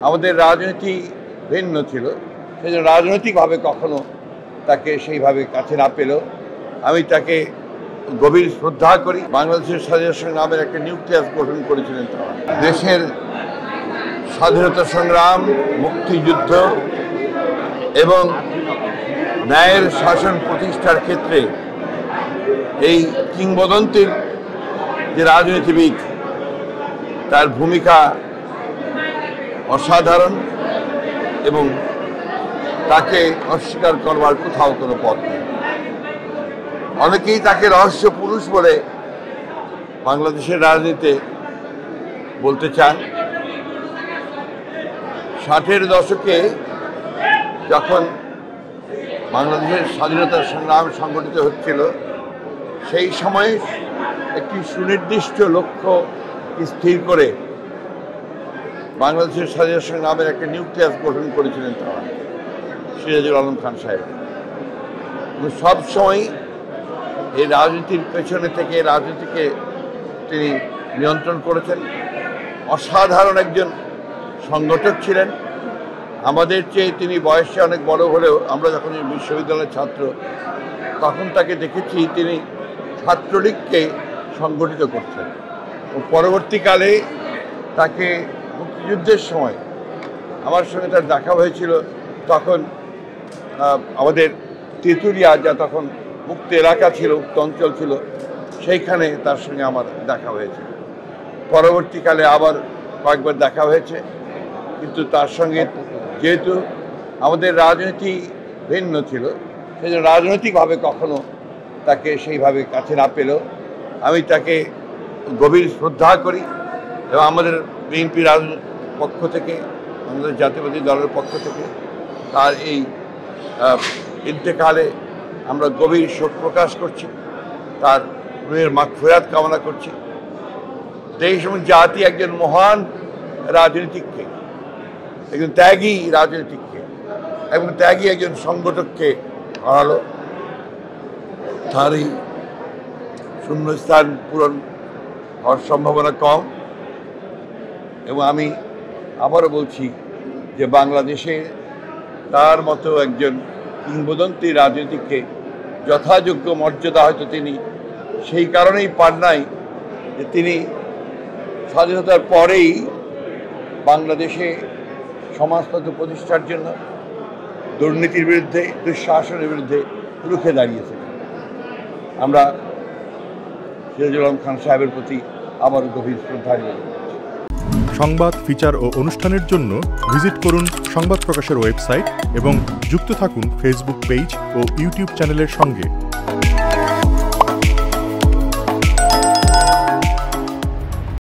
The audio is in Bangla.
আমাদের রাজনীতি ভিন্ন ছিল, সেজন্য রাজনৈতিকভাবে কখনো তাকে সেইভাবে কাছে না পেলেও আমি তাকে গভীর শ্রদ্ধা করি। বাংলাদেশের স্বাধীনতা সংগ্রামের একটা নিউক্লিয়াস গঠন করেছিলেন তারা। দেশের স্বাধীনতা সংগ্রাম, মুক্তিযুদ্ধ এবং ন্যায়ের শাসন প্রতিষ্ঠার ক্ষেত্রে এই কিংবদন্তির যে রাজনীতিবিদ, তার ভূমিকা অসাধারণ এবং তাকে অস্বীকার করবার কোথাও কোনো পথ নেই। অনেকেই তাকে রহস্য পুরুষ বলে বাংলাদেশের রাজনীতিতে বলতে চান। 60-এর দশকে যখন বাংলাদেশের স্বাধীনতা সংগ্রাম সংগঠিত হচ্ছিল, সেই সময়ে একটি সুনির্দিষ্ট লক্ষ্য স্থির করে বাংলাদেশের স্বাধীনতা সংগ্রামের একটা নিউক্লিয়াস গঠন করেছিলেন তারা, সিরাজুল আলম খান সাহেব। সবসময় এই রাজনীতির পেছনে থেকে রাজনীতিকে তিনি নিয়ন্ত্রণ করেছেন। অসাধারণ একজন সংগঠক ছিলেন। আমাদের চেয়ে তিনি বয়সে অনেক বড় হলেও আমরা যখন বিশ্ববিদ্যালয়ের ছাত্র, তখন তাকে দেখেছি তিনি ছাত্রলীগকে সংগঠিত করছেন। ও পরবর্তীকালে তাকে মুক্তিযুদ্ধের সময় আমার সঙ্গে তার দেখা হয়েছিল। তখন আমাদের তেঁতুলিয়া, যা তখন মুক্ত এলাকা ছিল, মুক্ত অঞ্চল ছিল, সেইখানে তার সঙ্গে আমার দেখা হয়েছে। পরবর্তীকালে আবার কয়েকবার দেখা হয়েছে, কিন্তু তার সঙ্গে যেহেতু আমাদের রাজনীতি ভিন্ন ছিল, সেজন্য রাজনৈতিকভাবে কখনো তাকে সেইভাবে কাছে না পেলেও আমি তাকে গভীর শ্রদ্ধা করি এবং আমাদের বিএনপি পক্ষ থেকে, আমাদের জাতীয়বাদী দলের পক্ষ থেকে তার এই ইন্তেকালে আমরা গভীর শোক প্রকাশ করছি। তার রুহের মাগফিরাত কামনা করছি। দেশ এবং জাতি একজন মহান রাজনীতিককে, একজন ত্যাগী রাজনীতিককে এবং ত্যাগী একজন সংগঠককে হারালো। তার এই শূন্যস্থান পূরণ হওয়ার সম্ভাবনা কম এবং আমি আবারও বলছি যে বাংলাদেশে তার মতো একজন কিংবদন্তি রাজনীতিককে যথাযোগ্য মর্যাদা হয়তো তিনি সেই কারণেই পান নাই যে তিনি স্বাধীনতার পরেই বাংলাদেশে সমাজতন্ত্র প্রতিষ্ঠার জন্য দুর্নীতির বিরুদ্ধে, দুঃশাসনের বিরুদ্ধে রুখে দাঁড়িয়েছিলেন। আমরা সিরাজুল আলম খান সাহেবের প্রতি আবারও গভীর শ্রদ্ধা নিবেদন করছি। সংবাদ, ফিচার ও অনুষ্ঠানের জন্য ভিজিট করুন সংবাদ প্রকাশের ওয়েবসাইট এবং যুক্ত থাকুন ফেসবুক পেজ ও ইউটিউব চ্যানেলের সঙ্গে।